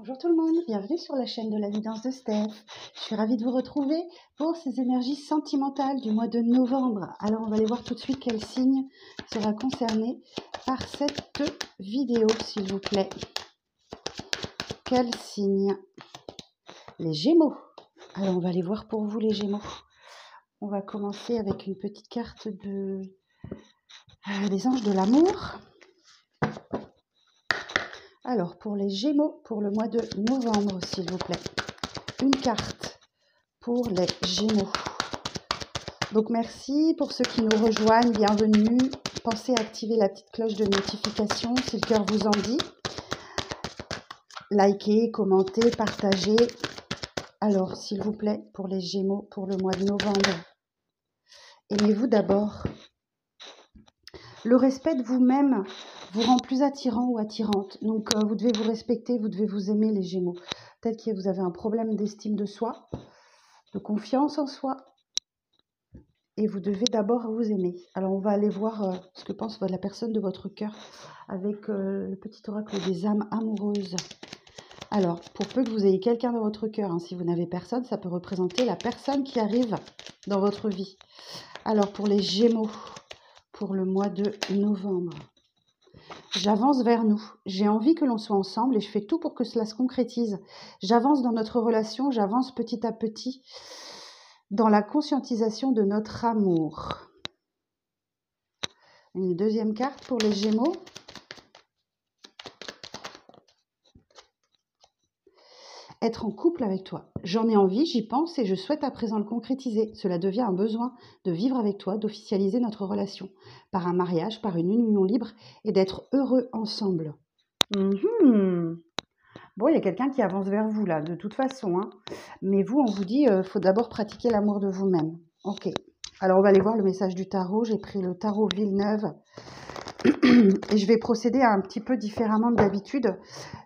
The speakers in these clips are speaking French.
Bonjour tout le monde, bienvenue sur la chaîne de la guidance de Steph. Je suis ravie de vous retrouver pour ces énergies sentimentales du mois de novembre. Alors on va aller voir tout de suite quel signe sera concerné par cette vidéo, s'il vous plaît. Quel signe? Les Gémeaux. Alors on va aller voir pour vous les Gémeaux. On va commencer avec une petite carte des anges de l'amour. Alors, pour les Gémeaux, pour le mois de novembre, s'il vous plaît. Une carte pour les Gémeaux. Donc, merci pour ceux qui nous rejoignent. Bienvenue. Pensez à activer la petite cloche de notification si le cœur vous en dit. Likez, commentez, partagez. Alors, s'il vous plaît, pour les Gémeaux, pour le mois de novembre, aimez-vous d'abord. Le respect de vous-même vous rend plus attirant ou attirante. Donc, vous devez vous respecter, vous devez vous aimer, les Gémeaux. Peut-être que vous avez un problème d'estime de soi, de confiance en soi. Et vous devez d'abord vous aimer. Alors, on va aller voir ce que pense la personne de votre cœur avec le petit oracle des âmes amoureuses. Alors, pour peu que vous ayez quelqu'un dans votre cœur, si vous n'avez personne, ça peut représenter la personne qui arrive dans votre vie. Alors, pour les Gémeaux, pour le mois de novembre, j'avance vers nous. J'ai envie que l'on soit ensemble et je fais tout pour que cela se concrétise. J'avance dans notre relation, j'avance petit à petit dans la conscientisation de notre amour. Une deuxième carte pour les Gémeaux. Être en couple avec toi. J'en ai envie, j'y pense et je souhaite à présent le concrétiser. Cela devient un besoin de vivre avec toi, d'officialiser notre relation par un mariage, par une union libre et d'être heureux ensemble. Bon, il y a quelqu'un qui avance vers vous là, de toute façon. Mais vous, on vous dit, faut d'abord pratiquer l'amour de vous-même. Ok. Alors, on va aller voir le message du tarot. J'ai pris le tarot Villeneuve. Et je vais procéder un petit peu différemment de d'habitude.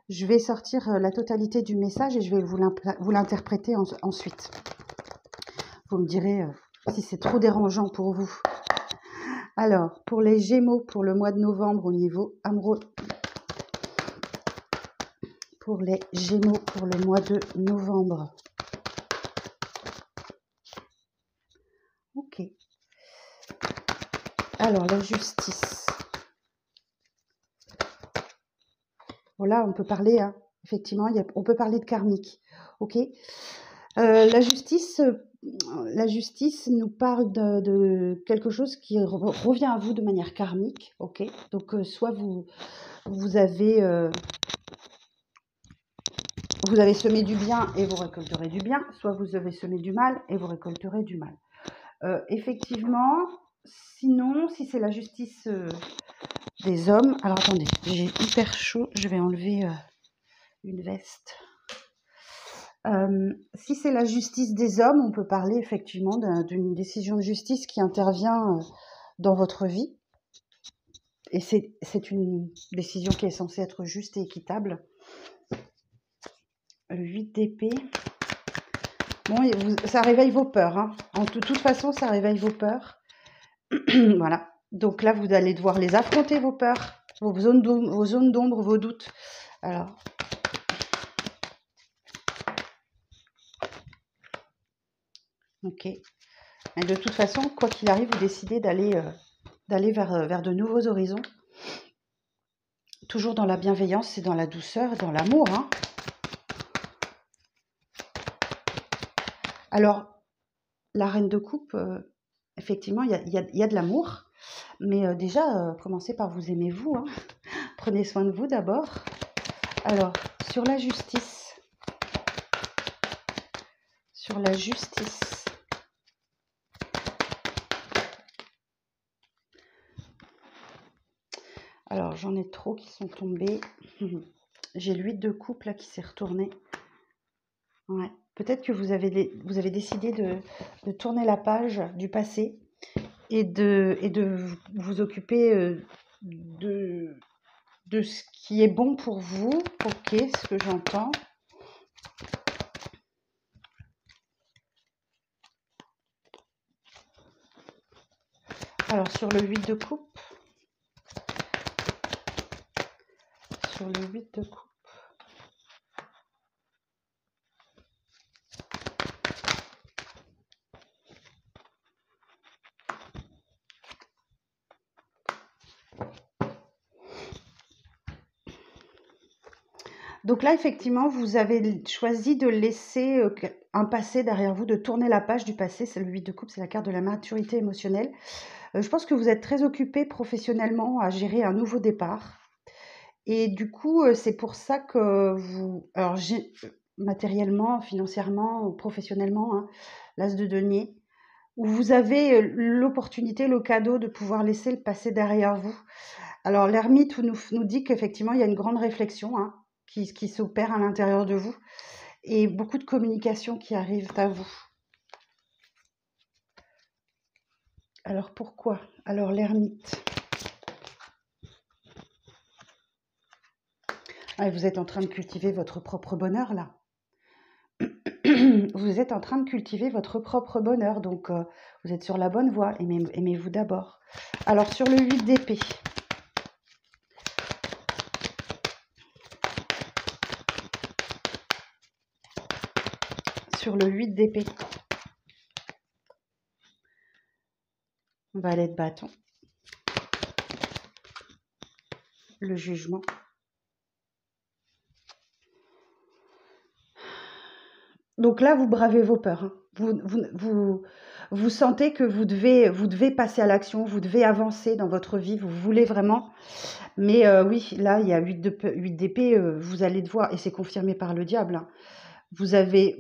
Je vais sortir la totalité du message et je vais vous l'interpréter ensuite. Vous me direz si c'est trop dérangeant pour vous. Alors, pour les Gémeaux, pour le mois de novembre au niveau amoureux. Pour les Gémeaux, pour le mois de novembre. Ok. Alors, la justice. Voilà, on peut parler, effectivement, on peut parler de karmique. Ok. La justice nous parle de quelque chose qui revient à vous de manière karmique. Ok. Donc, soit vous avez semé du bien et vous récolterez du bien, soit vous avez semé du mal et vous récolterez du mal. Effectivement, sinon, si c'est la justice des hommes... Alors, attendez, j'ai hyper chaud, je vais enlever une veste. Si c'est la justice des hommes, on peut parler effectivement d'une décision de justice qui intervient dans votre vie. Et c'est une décision qui est censée être juste et équitable. Le 8 d'épée. Bon, ça réveille vos peurs. De toute façon, ça réveille vos peurs. Voilà. Donc là, vous allez devoir les affronter, vos peurs, vos zones d'ombre, vos doutes. Alors. Ok. Mais de toute façon, quoi qu'il arrive, vous décidez d'aller vers de nouveaux horizons. Toujours dans la bienveillance et dans la douceur et dans l'amour. Alors, la reine de coupe, effectivement, il y a de l'amour. Mais déjà, commencez par vous aimer vous. Prenez soin de vous d'abord. Alors, sur la justice. Sur la justice. Alors, j'en ai trop qui sont tombés. J'ai l'huile de coupe là qui s'est retournée. Ouais. Peut-être que vous avez décidé de tourner la page du passé et de vous occuper de ce qui est bon pour vous. Ok, ce que j'entends. Alors, sur le 8 de coupe. Sur le 8 de coupe. Donc là, effectivement, vous avez choisi de laisser un passé derrière vous, de tourner la page du passé. C'est le 8 de coupe, c'est la carte de la maturité émotionnelle. Je pense que vous êtes très occupé professionnellement à gérer un nouveau départ. Et du coup, c'est pour ça que vous, alors matériellement, financièrement, ou professionnellement, hein, l'as de denier, où vous avez l'opportunité, le cadeau de pouvoir laisser le passé derrière vous. Alors l'ermite nous dit qu'effectivement, il y a une grande réflexion, hein, qui s'opère à l'intérieur de vous et beaucoup de communication qui arrivent à vous. Alors pourquoi? Alors l'ermite. Ah, vous êtes en train de cultiver votre propre bonheur là. Vous êtes en train de cultiver votre propre bonheur, donc vous êtes sur la bonne voie. Aimez-vous d'abord. Alors sur le 8 d'épée. Sur le 8 d'épée. Valet de bâton. Le jugement. Donc là, vous bravez vos peurs, hein. Vous sentez que vous devez passer à l'action, vous devez avancer dans votre vie, vous voulez vraiment. Mais oui, là, il y a 8 d'épée, vous allez devoir, et c'est confirmé par le diable, hein.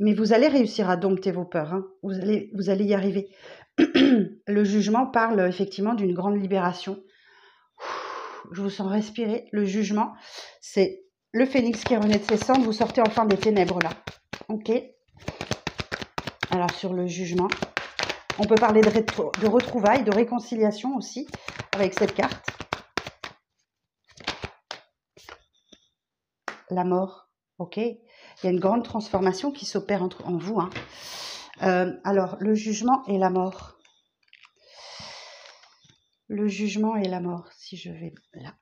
Mais vous allez réussir à dompter vos peurs, hein. Vous allez y arriver. Le jugement parle effectivement d'une grande libération. Je vous sens respirer. Le jugement, c'est le phénix qui renaît de ses cendres. Vous sortez enfin des ténèbres là. Ok. Alors sur le jugement, on peut parler de retrouvailles, de réconciliation aussi avec cette carte. La mort. Ok. Il y a une grande transformation qui s'opère en vous, hein. Alors le jugement et la mort. Le jugement et la mort, si je vais là.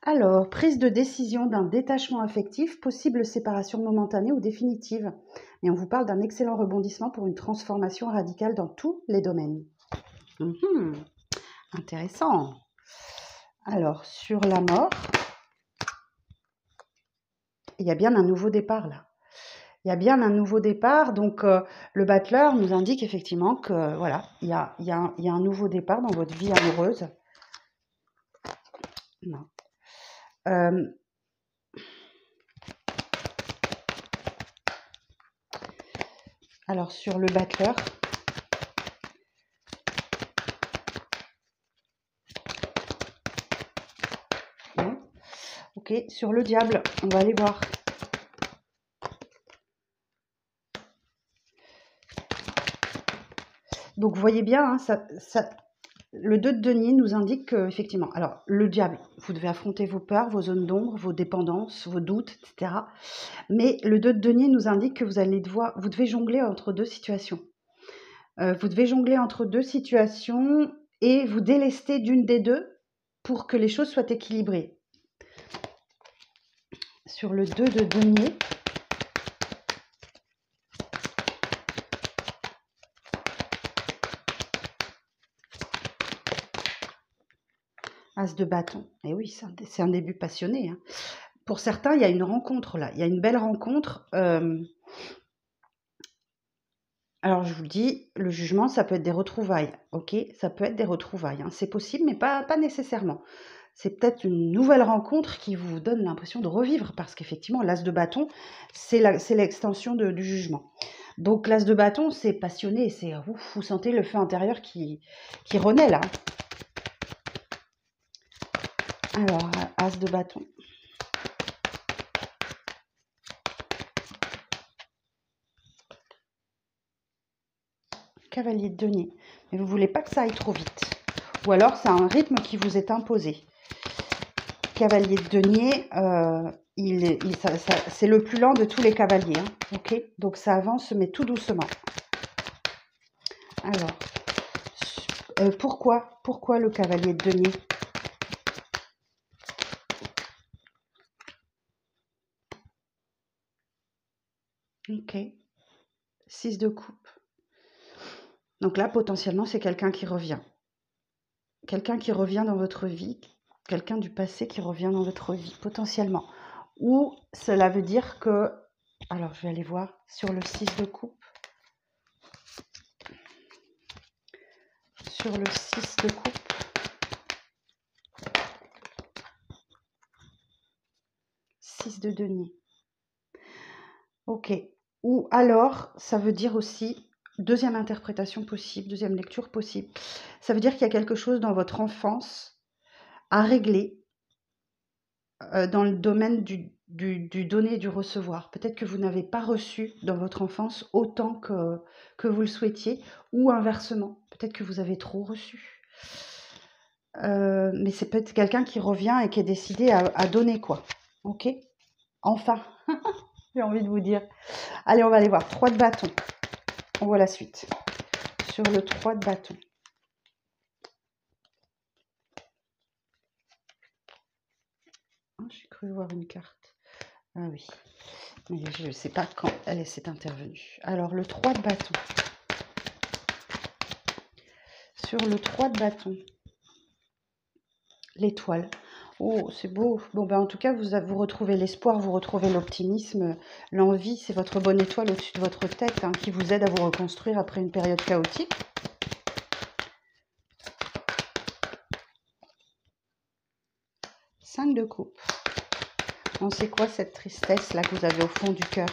Alors, prise de décision d'un détachement affectif, possible séparation momentanée ou définitive. Et on vous parle d'un excellent rebondissement pour une transformation radicale dans tous les domaines. Intéressant. Alors, sur la mort, il y a bien un nouveau départ là. Il y a bien un nouveau départ, donc le battleur nous indique effectivement que voilà, il y a un nouveau départ dans votre vie amoureuse. Non. Alors sur le battleur, non. Ok, sur le diable, on va aller voir. Donc vous voyez bien, hein, le 2 de denier nous indique que, effectivement, alors le diable, vous devez affronter vos peurs, vos zones d'ombre, vos dépendances, vos doutes, etc. Mais le 2 de denier nous indique que vous devez jongler entre deux situations. Vous devez jongler entre deux situations et vous délester d'une des deux pour que les choses soient équilibrées. Sur le 2 de denier, As de bâton. Et oui, c'est un début passionné, hein. Pour certains, il y a une rencontre là. Il y a une belle rencontre. Alors, je vous le dis, le jugement, ça peut être des retrouvailles. Ok, ça peut être des retrouvailles, hein. C'est possible, mais pas nécessairement. C'est peut-être une nouvelle rencontre qui vous donne l'impression de revivre, parce qu'effectivement, l'as de bâton, c'est l'extension du jugement. Donc, l'as de bâton, c'est passionné, c'est vous sentez le feu intérieur qui renaît là. Alors, as de bâton. Cavalier de denier. Mais vous ne voulez pas que ça aille trop vite. Ou alors, c'est un rythme qui vous est imposé. Cavalier de denier, c'est le plus lent de tous les cavaliers. Hein, ok, donc ça avance, mais tout doucement. Alors, pourquoi le cavalier de denier? Ok, 6 de coupe. Donc là, potentiellement, c'est quelqu'un qui revient. Quelqu'un qui revient dans votre vie, quelqu'un du passé qui revient dans votre vie, potentiellement. Ou cela veut dire que... Alors, je vais aller voir sur le 6 de coupe. Sur le 6 de coupe. De denier. Ok. Ou alors, ça veut dire aussi, deuxième interprétation possible, deuxième lecture possible, ça veut dire qu'il y a quelque chose dans votre enfance à régler dans le domaine du donner et du recevoir. Peut-être que vous n'avez pas reçu dans votre enfance autant que vous le souhaitiez, ou inversement, peut-être que vous avez trop reçu. Mais c'est peut-être quelqu'un qui revient et qui est décidé à donner, quoi. Ok ? Enfin, j'ai envie de vous dire. Allez, on va aller voir. 3 de bâton. On voit la suite. Sur le 3 de bâton. Oh, j'ai cru voir une carte. Ah oui. Mais je ne sais pas quand elle s'est intervenue. Alors, le 3 de bâton. Sur le 3 de bâton. L'étoile. Oh, c'est beau. Bon, ben, en tout cas, vous retrouvez l'espoir, vous retrouvez l'optimisme, l'envie. C'est votre bonne étoile au-dessus de votre tête hein, qui vous aide à vous reconstruire après une période chaotique. Cinq de coupe. On sait quoi cette tristesse là que vous avez au fond du cœur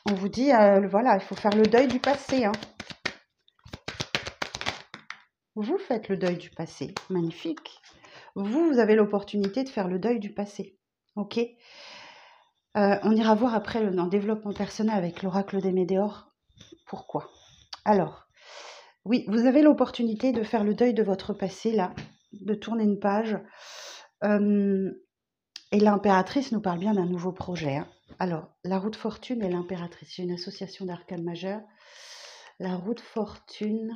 On vous dit, voilà, il faut faire le deuil du passé. Hein. Vous faites le deuil du passé. Magnifique. Vous avez l'opportunité de faire le deuil du passé. Ok. On ira voir après dans le développement personnel avec l'oracle des Médéors. Pourquoi? Alors, oui, vous avez l'opportunité de faire le deuil de votre passé, là, de tourner une page. Et l'impératrice nous parle bien d'un nouveau projet. Hein. Alors, la roue de fortune et l'impératrice. C'est une association d'arcanes majeures. La roue de fortune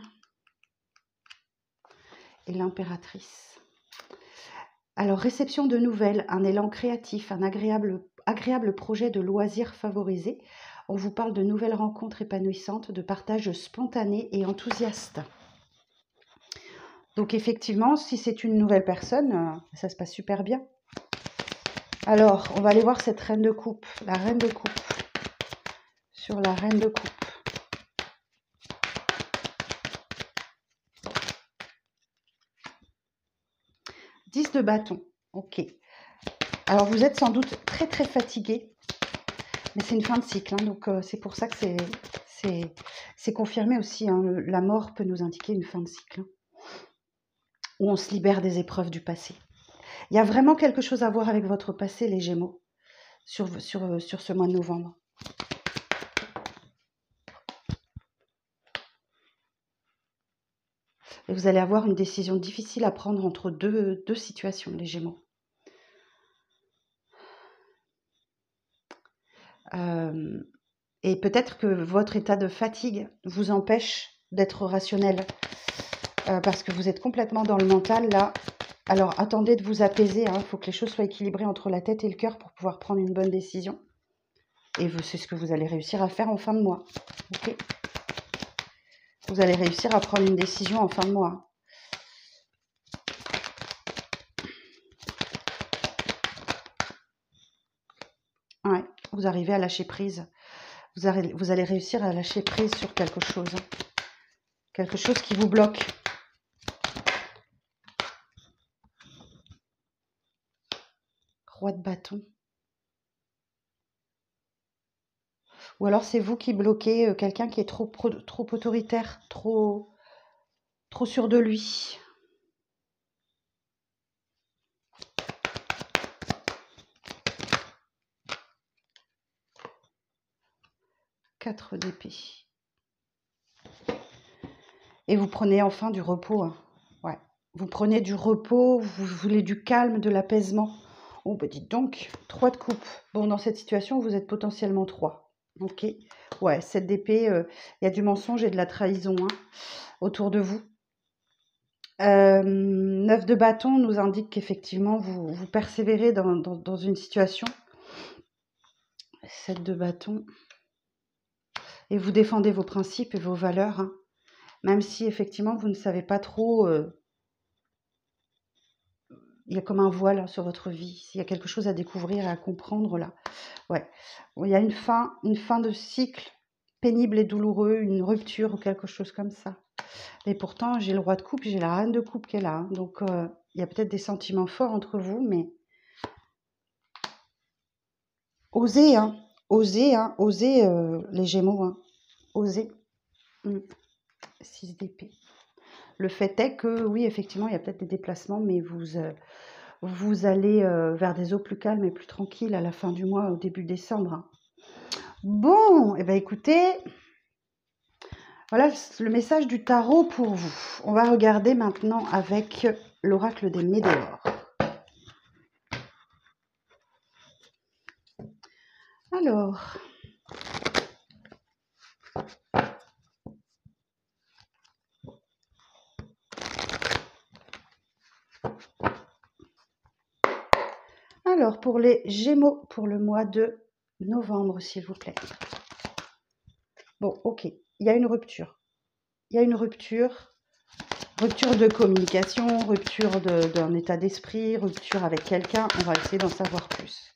et l'impératrice. Alors, réception de nouvelles, un élan créatif, un agréable projet de loisirs favorisé. On vous parle de nouvelles rencontres épanouissantes, de partage spontané et enthousiaste. Donc, effectivement, si c'est une nouvelle personne, ça se passe super bien. Alors, on va aller voir cette reine de coupe, la reine de coupe. Sur la reine de coupe. De bâton, ok. Alors vous êtes sans doute très très fatigué, mais c'est une fin de cycle, hein, donc c'est pour ça que c'est confirmé aussi. Hein, la mort peut nous indiquer une fin de cycle, hein, où on se libère des épreuves du passé. Il y a vraiment quelque chose à voir avec votre passé, les Gémeaux, sur ce mois de novembre. Et vous allez avoir une décision difficile à prendre entre deux situations, les Gémeaux. Et peut-être que votre état de fatigue vous empêche d'être rationnel parce que vous êtes complètement dans le mental là. Alors attendez de vous apaiser, il faut que les choses soient équilibrées entre la tête et le cœur pour pouvoir prendre une bonne décision. Et c'est ce que vous allez réussir à faire en fin de mois. Okay, vous allez réussir à prendre une décision en fin de mois. Ouais, vous arrivez à lâcher prise. Vous allez réussir à lâcher prise sur quelque chose. Quelque chose qui vous bloque. Roi de bâton. Ou alors c'est vous qui bloquez quelqu'un qui est trop autoritaire, trop sûr de lui. Quatre d'épée. Et vous prenez enfin du repos. Hein. Ouais. Vous prenez du repos, vous voulez du calme, de l'apaisement. Oh, bah dites donc, 3 de coupe. Bon, dans cette situation, vous êtes potentiellement 3. Ok. Ouais, 7 d'épée, il y a du mensonge et de la trahison hein, autour de vous. 9 de bâton nous indique qu'effectivement, vous persévérez dans une situation. 7 de bâton. Et vous défendez vos principes et vos valeurs. Hein. Même si effectivement, vous ne savez pas trop il y a comme un voile hein, sur votre vie. Il y a quelque chose à découvrir et à comprendre là. Ouais. Il y a une fin de cycle pénible et douloureux, une rupture ou quelque chose comme ça. Et pourtant, j'ai le roi de coupe, j'ai la reine de coupe qui est là. Hein. Donc, il y a peut-être des sentiments forts entre vous, mais osez, hein. Osez, hein. Osez les Gémeaux, hein. Osez. 6 d'épée. Le fait est que, oui, effectivement, il y a peut-être des déplacements, mais vous allez vers des eaux plus calmes et plus tranquilles à la fin du mois, au début décembre. Hein. Bon, eh bien écoutez, voilà le message du tarot pour vous. On va regarder maintenant avec l'oracle des Médéors. Alors, pour les Gémeaux, pour le mois de novembre, s'il vous plaît. Bon, ok, il y a une rupture. Il y a une rupture de communication, rupture d'un état d'esprit, rupture avec quelqu'un. On va essayer d'en savoir plus.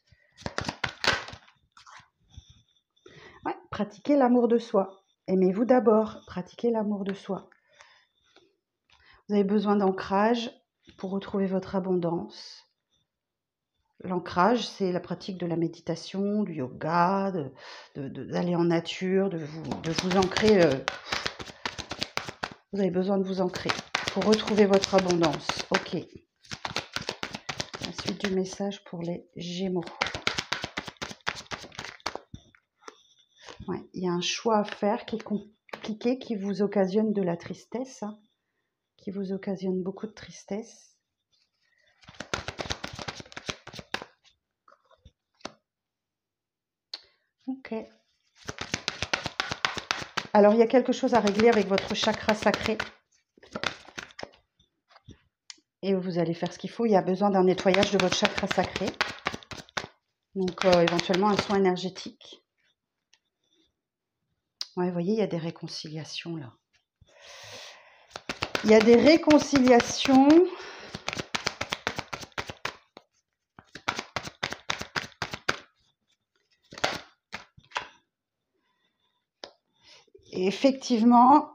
Ouais, pratiquez l'amour de soi. Aimez-vous d'abord, pratiquez l'amour de soi. Vous avez besoin d'ancrage pour retrouver votre abondance. L'ancrage, c'est la pratique de la méditation, du yoga, d'aller en nature, de vous ancrer. Vous avez besoin de vous ancrer pour retrouver votre abondance. Ok. La suite du message pour les Gémeaux. Ouais, il y a un choix à faire qui est compliqué, qui vous occasionne de la tristesse, hein, qui vous occasionne beaucoup de tristesse. Ok. Alors, il y a quelque chose à régler avec votre chakra sacré. Et vous allez faire ce qu'il faut. Il y a besoin d'un nettoyage de votre chakra sacré. Donc, éventuellement, un soin énergétique. Ouais, vous voyez, il y a des réconciliations, là. Il y a des réconciliations. Et effectivement,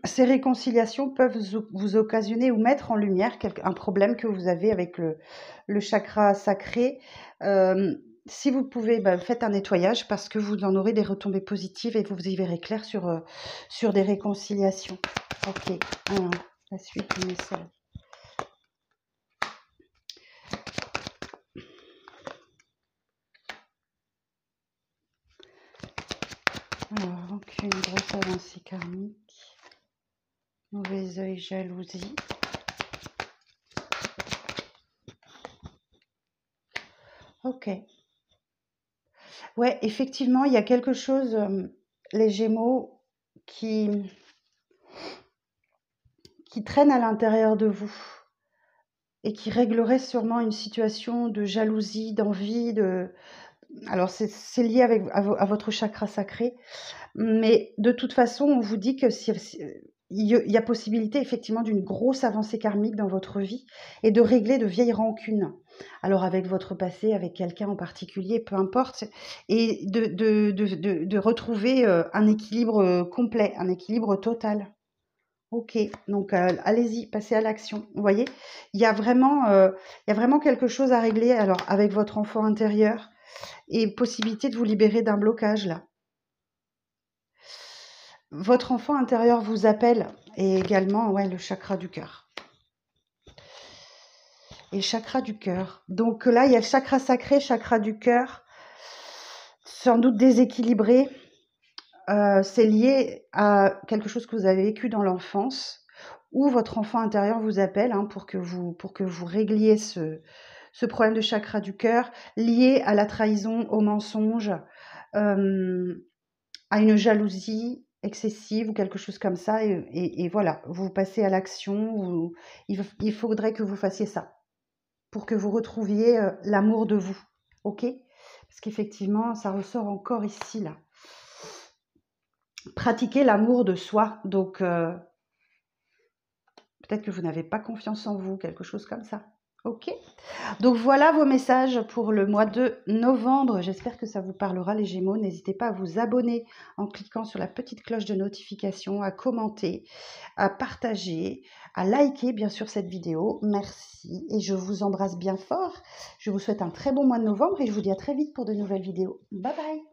ces réconciliations peuvent vous occasionner ou mettre en lumière un problème que vous avez avec le chakra sacré. Si vous pouvez, faites un nettoyage parce que vous en aurez des retombées positives et vous y verrez clair sur des réconciliations. Ok, alors, la suite du message. Alors, rancune, grosse avancée karmique, mauvais œil, jalousie. Ok. Ouais, effectivement, il y a quelque chose, les Gémeaux, qui traîne à l'intérieur de vous et qui réglerait sûrement une situation de jalousie, d'envie, alors c'est lié à votre chakra sacré, mais de toute façon, on vous dit que il y a possibilité effectivement d'une grosse avancée karmique dans votre vie et de régler de vieilles rancunes. Alors avec votre passé, avec quelqu'un en particulier, peu importe, et de retrouver un équilibre complet, un équilibre total. Ok, donc allez-y, passez à l'action. Vous voyez, il y a vraiment quelque chose à régler alors avec votre enfant intérieur et possibilité de vous libérer d'un blocage là. Votre enfant intérieur vous appelle et également le chakra du cœur. Et chakra du cœur. Donc là, il y a le chakra sacré, chakra du cœur, sans doute déséquilibré. C'est lié à quelque chose que vous avez vécu dans l'enfance où votre enfant intérieur vous appelle pour que vous régliez ce problème de chakra du cœur lié à la trahison, au mensonge, à une jalousie excessive ou quelque chose comme ça. Et voilà, vous passez à l'action. Il faudrait que vous fassiez ça pour que vous retrouviez l'amour de vous. Ok ? Parce qu'effectivement, ça ressort encore ici, là. Pratiquer l'amour de soi. Donc, peut-être que vous n'avez pas confiance en vous, quelque chose comme ça. Ok? Donc voilà vos messages pour le mois de novembre. J'espère que ça vous parlera les Gémeaux. N'hésitez pas à vous abonner en cliquant sur la petite cloche de notification, à commenter, à partager, à liker bien sûr cette vidéo. Merci et je vous embrasse bien fort. Je vous souhaite un très bon mois de novembre et je vous dis à très vite pour de nouvelles vidéos. Bye bye!